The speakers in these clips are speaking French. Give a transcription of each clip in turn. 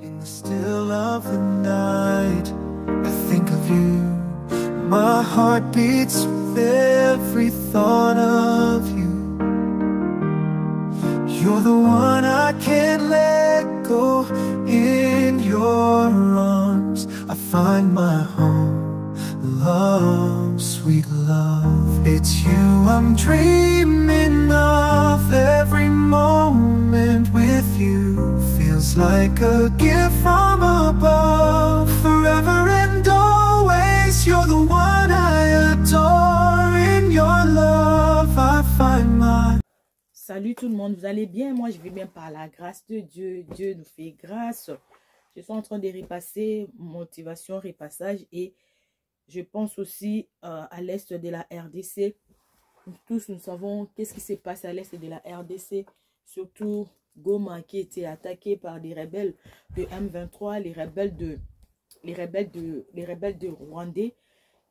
In the still of the night, I think of you. My heart beats with every thought of you. You're the one I can't let go. In your arms, I find my home. Love, sweet love, it's you I'm dreaming of. Every moment with you feels like a gift from above. Forever and always, you're the one I adore. In your love, I find my... Salut tout le monde, vous allez bien? Moi je vais bien par la grâce de Dieu. Dieu nous fait grâce. Je suis en train de repasser motivation, repassage, et je pense aussi à l'est de la RDC. Tous nous savons qu'est-ce qui s'est passé à l'est de la RDC, surtout Goma qui était attaqué par des rebelles de M23, les rebelles de Rwandais.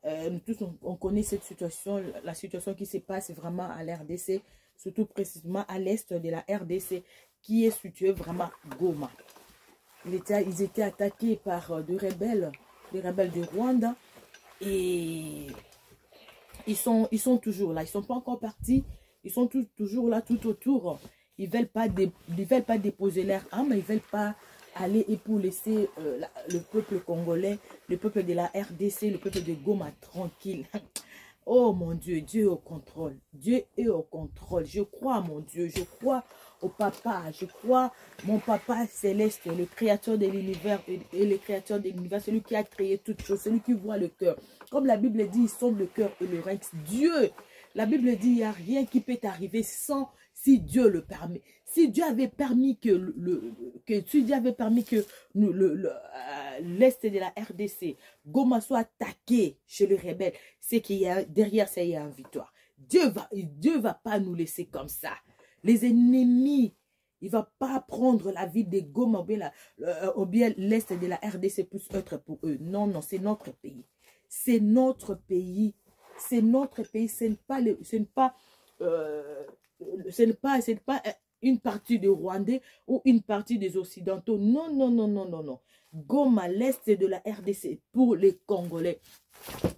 Nous tous on connaît cette situation, la situation qui se passe vraiment à la RDC, surtout précisément à l'est de la RDC, qui est située vraiment Goma. Ils étaient attaqués par des rebelles de Rwanda, et ils sont toujours là. Ils ne sont pas encore partis. Ils sont toujours là, tout autour. Ils ne veulent pas déposer leurs armes. Ils ne veulent pas aller et pour laisser le peuple congolais, le peuple de la RDC, le peuple de Goma tranquille. Oh mon Dieu, Dieu est au contrôle. Dieu est au contrôle. Je crois à mon Dieu. Je crois au papa. Je crois mon papa céleste, le créateur de l'univers et le créateur de l'univers, celui qui a créé toutes choses, celui qui voit le cœur. Comme la Bible dit, il sonde le cœur et le rex. Dieu, la Bible dit, il n'y a rien qui peut arriver sans si Dieu le permet. Si Dieu avait permis que l'Est de la RDC, Goma, soit attaqué chez les rebelles, c'est qu'il y a derrière ça, il y a une victoire. Dieu va pas nous laisser comme ça. Les ennemis, il ne va pas prendre la ville de Goma ou bien l'Est de la RDC pour être pour eux. Non, non, c'est notre pays. C'est notre pays. C'est notre pays. Ce n'est pas une partie des Rwandais ou une partie des Occidentaux. Non, non, non, non, non, non. Goma, l'Est de la RDC, pour les Congolais.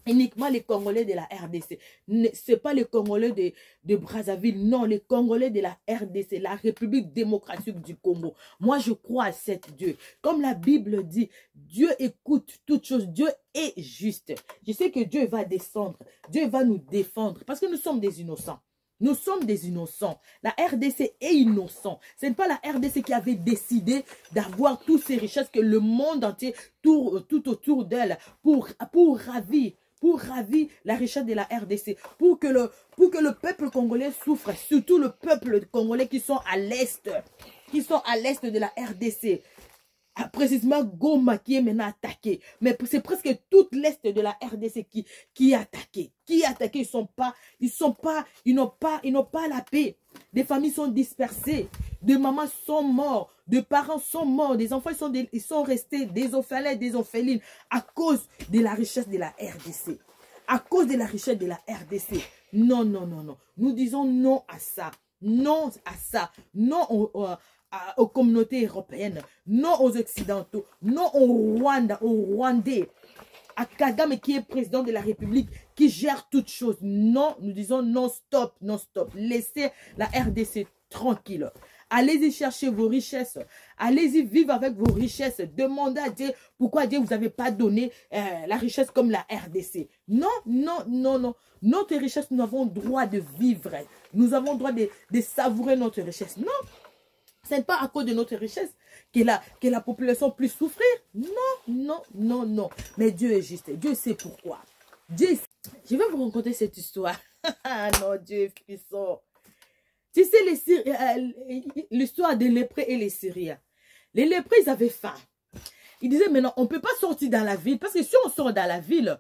Uniquement les Congolais de la RDC. Ce n'est pas les Congolais de Brazzaville. Non, les Congolais de la RDC, la République démocratique du Congo. Moi, je crois à cet Dieu. Comme la Bible dit, Dieu écoute toutes choses. Dieu est juste. Je sais que Dieu va descendre. Dieu va nous défendre parce que nous sommes des innocents. Nous sommes des innocents. La RDC est innocent. Ce n'est pas la RDC qui avait décidé d'avoir toutes ces richesses que le monde entier tout autour d'elle pour ravir la richesse de la RDC, pour que le peuple congolais souffre, surtout le peuple congolais qui sont à l'est de la RDC. Précisément Goma qui est maintenant attaqué, mais c'est presque toute l'est de la RDC qui est attaqué. Ils n'ont pas la paix. Des familles sont dispersées, des mamans sont mortes, des parents sont morts, des enfants ils sont restés des orphelins, des orphelines à cause de la richesse de la RDC. À cause de la richesse de la RDC. Non, non, non, non. Nous disons non à ça. Non à ça. Non aux communautés européennes, non aux Occidentaux, non au Rwanda, aux Rwandais, à Kagame qui est président de la République, qui gère toutes choses. Non, nous disons non, stop, non, stop. Laissez la RDC tranquille. Allez-y chercher vos richesses. Allez-y vivre avec vos richesses. Demandez à Dieu pourquoi Dieu vous n'avez pas donné la richesse comme la RDC. Non, non, non, non. Notre richesse, nous avons le droit de vivre. Nous avons le droit de savourer notre richesse. Non. Ce n'est pas à cause de notre richesse que la population puisse souffrir. Non, non, non, non. Mais Dieu est juste. Dieu sait pourquoi. Je vais vous raconter cette histoire. Non, Dieu est puissant. Tu sais, l'histoire des lépreux et les Syriens. Les lépreux, ils avaient faim. Ils disaient, mais non, on ne peut pas sortir dans la ville. Parce que si on sort dans la ville,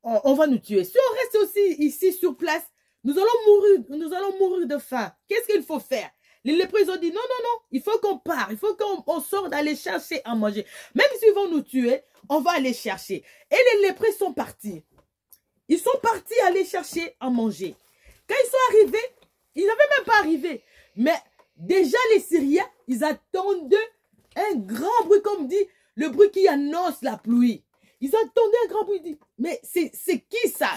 on va nous tuer. Si on reste aussi ici sur place, nous allons mourir de faim. Qu'est-ce qu'il faut faire? Les lépreux, ils ont dit, non, non, non, il faut qu'on parte, il faut qu'on sorte d'aller chercher à manger. Même s'ils vont nous tuer, on va aller chercher. Et les lépreux sont partis. Ils sont partis aller chercher à manger. Quand ils sont arrivés, ils n'avaient même pas arrivé. Mais déjà les Syriens, ils attendaient Un grand bruit, comme dit, le bruit qui annonce la pluie. Ils attendaient un grand bruit. Ils disent, mais c'est qui ça?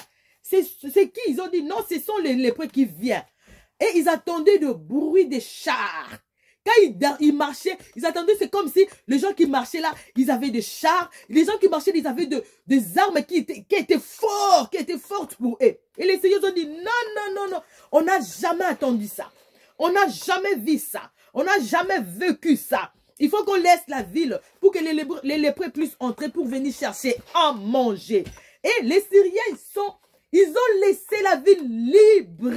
C'est qui? Ils ont dit, non, ce sont les lépreux qui viennent. Et ils attendaient le bruit des chars. Quand ils marchaient, ils attendaient, c'est comme si les gens qui marchaient là, ils avaient des chars. Les gens qui marchaient, ils avaient des armes qui étaient fortes pour eux. Et les seigneurs ont dit, non. On n'a jamais attendu ça. On n'a jamais vu ça. On n'a jamais vécu ça. Il faut qu'on laisse la ville pour que les lépreux puissent entrer pour venir chercher à manger. Et les Syriens, ils ont laissé la ville libre.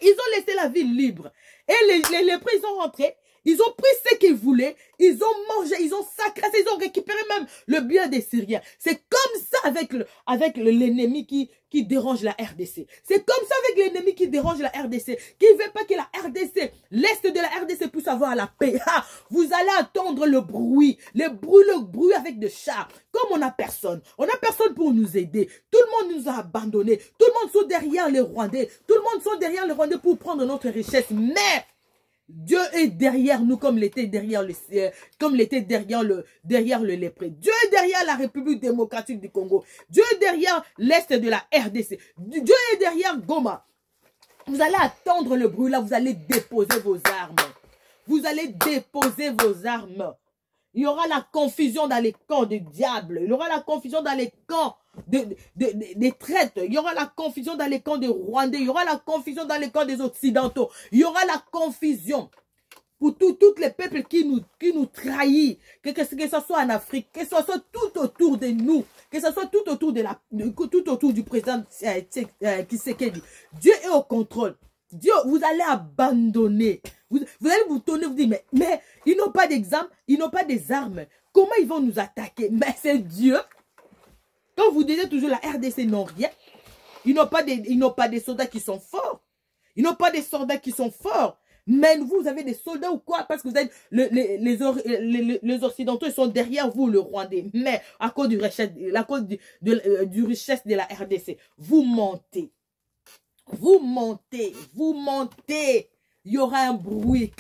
Ils ont laissé la ville libre. Et les lépreux, ils sont rentrés. Ils ont pris ce qu'ils voulaient. Ils ont mangé. Ils ont sacrassé. Ils ont récupéré même le bien des Syriens. C'est comme ça avec l'ennemi qui dérange la RDC. C'est comme ça avec l'ennemi qui dérange la RDC. Qui ne veut pas que la RDC, l'Est de la RDC puisse avoir la paix. Ah, vous allez entendre le bruit. Le bruit avec des chars. Comme on n'a personne. On n'a personne pour nous aider. Tout le monde nous a abandonnés. Tout le monde sont derrière les Rwandais. Tout le monde sont derrière les Rwandais pour prendre notre richesse. Mais Dieu est derrière nous comme l'était derrière le lépreux. Dieu est derrière la République démocratique du Congo. Dieu est derrière l'Est de la RDC. Dieu est derrière Goma. Vous allez attendre le bruit là, vous allez déposer vos armes. Vous allez déposer vos armes. Il y aura la confusion dans les camps du diable. Il y aura la confusion dans les camps des traîtres. Il y aura la confusion dans les camps des Rwandais. Il y aura la confusion dans les camps des Occidentaux. Il y aura la confusion pour tous les peuples qui nous trahissent. Que ce soit en Afrique, que ce soit tout autour de nous, que ce soit tout autour du président Tshisekedi. Dieu est au contrôle. Dieu, vous allez abandonner. Vous allez vous tourner, vous dire, mais ils n'ont pas d'exemple, ils n'ont pas des armes. Comment ils vont nous attaquer? Mais c'est Dieu. Quand vous disiez toujours la RDC n'ont rien, ils n'ont pas des soldats qui sont forts. Ils n'ont pas des soldats qui sont forts. Mais vous avez des soldats ou quoi? Parce que vous êtes les Occidentaux, ils sont derrière vous, le Rwandais. Mais à cause du richesse de la RDC, vous montez. Vous montez. Il y aura un bruit.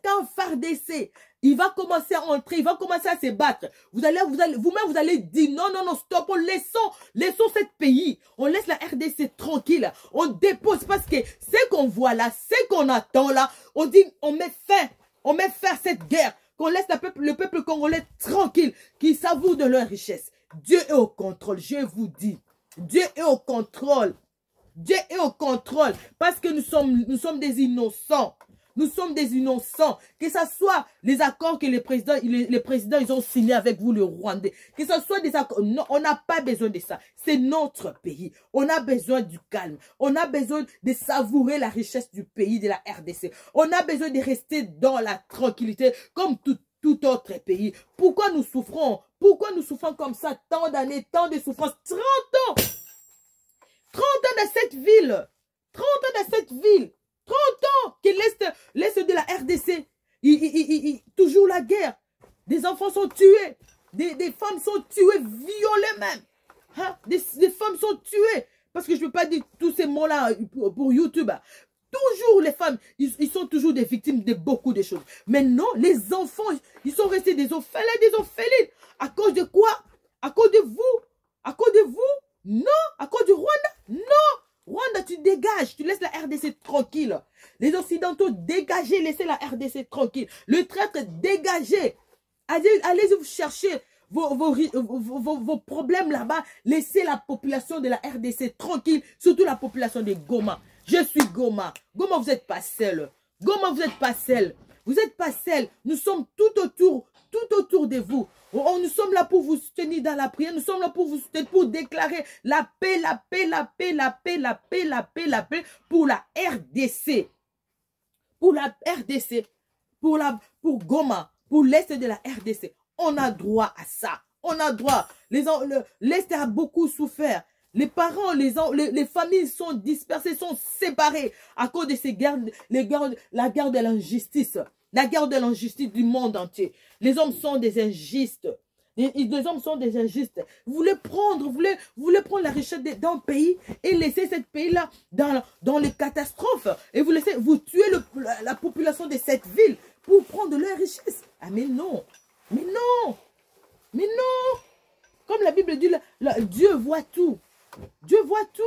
Quand FARDC, il va commencer à entrer, il va commencer à se battre. Vous-même, vous allez dire non, stop, laissons ce pays. On laisse la RDC tranquille. On dépose parce que ce qu'on voit là, ce qu'on attend là, on dit, on met fin à cette guerre. Qu'on laisse le peuple congolais tranquille, qui savoure de leur richesse. Dieu est au contrôle, je vous dis. Dieu est au contrôle. Dieu est au contrôle parce que nous sommes des innocents. Nous sommes des innocents. Que ce soit les accords que les présidents ils ont signés avec vous, le Rwandais. Que ce soit des accords. Non, on n'a pas besoin de ça. C'est notre pays. On a besoin du calme. On a besoin de savourer la richesse du pays, de la RDC. On a besoin de rester dans la tranquillité comme tout autre pays. Pourquoi nous souffrons? Pourquoi nous souffrons comme ça? Tant d'années, tant de souffrances. 30 ans! 30 ans dans cette ville. 30 ans dans cette ville. 30 ans que l'Est de la RDC. Toujours la guerre. Des enfants sont tués. Des femmes sont tuées, violées même. Hein? Des femmes sont tuées. Parce que je ne peux pas dire tous ces mots-là pour YouTube. Toujours les femmes, ils sont toujours des victimes de beaucoup de choses. Mais non, les enfants, ils sont restés des orphelins, des orphelines. À cause de quoi? À cause de vous? À cause de vous? Non. À cause du Rwanda? Non. Rwanda, tu dégages, tu laisses la RDC tranquille. Les Occidentaux, dégagez, laissez la RDC tranquille. Le traître, dégagez. Allez vous chercher vos problèmes là-bas. Laissez la population de la RDC tranquille, surtout la population de Goma. Je suis Goma. Goma, vous n'êtes pas seul. Goma, vous n'êtes pas seul. Vous n'êtes pas seul. Nous sommes tout autour de vous. Nous sommes là pour vous soutenir dans la prière. Nous sommes là pour vous soutenir, pour déclarer la paix, la paix, la paix, la paix, la paix, la paix, la paix pour la RDC. Pour la RDC. Pour Goma. Pour l'Est de la RDC. On a droit à ça. On a droit. L'Est a beaucoup souffert. Les parents, les familles sont dispersées, sont séparées à cause de ces guerres, la guerre de l'injustice. La guerre de l'injustice du monde entier. Les hommes sont des injustes. Les hommes sont des injustes. Vous voulez prendre la richesse d'un pays et laisser ce pays-là dans les catastrophes. Et vous tuez la population de cette ville pour prendre leur richesse. Ah mais non, mais non, mais non. Comme la Bible dit, Dieu voit tout. Dieu voit tout.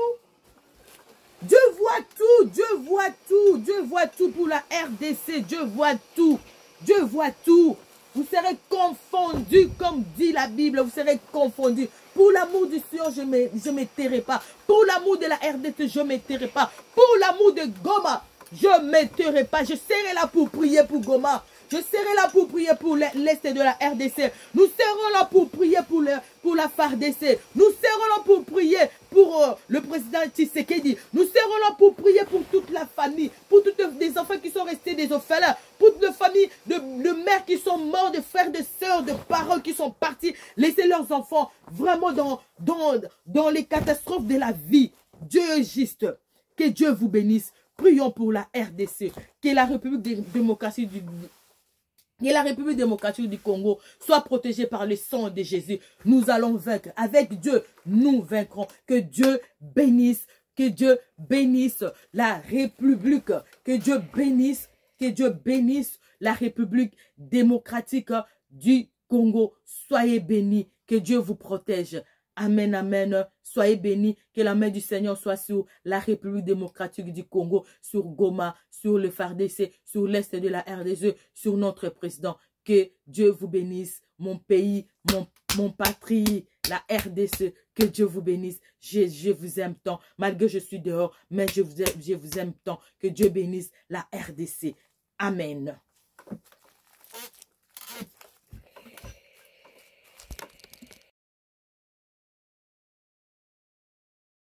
Dieu voit tout. Dieu voit tout. Dieu voit tout pour la RDC. Dieu voit tout. Dieu voit tout. Vous serez confondus, comme dit la Bible. Vous serez confondus. Pour l'amour du Seigneur, je ne m'étairai pas. Pour l'amour de la RDC, je ne m'étairai pas. Pour l'amour de Goma, je ne m'étairai pas. Je serai là pour prier pour Goma. Je serai là pour prier pour l'Est de la RDC. Nous serons là pour prier pour la FARDC. Nous serons là pour prier pour le président Tshisekedi. Nous serons là pour prier pour toute la famille, pour toutes les enfants qui sont restés des orphelins, pour toutes les familles de mères qui sont morts, de frères, de sœurs, de parents qui sont partis, laisser leurs enfants vraiment dans les catastrophes de la vie. Dieu est juste. Que Dieu vous bénisse. Prions pour la RDC. Que la République démocratique du Congo soit protégée par le sang de Jésus. Nous allons vaincre. Avec Dieu, nous vaincrons. Que Dieu bénisse. Que Dieu bénisse la République. Que Dieu bénisse la République démocratique du Congo. Soyez bénis. Que Dieu vous protège. Amen, amen. Soyez bénis. Que la main du Seigneur soit sur la République démocratique du Congo, sur Goma, sur le FARDC, sur l'Est de la RDC, sur notre président. Que Dieu vous bénisse, mon pays, mon patrie, la RDC. Que Dieu vous bénisse. Je vous aime tant. Malgré que je suis dehors, mais je vous aime tant. Que Dieu bénisse la RDC. Amen.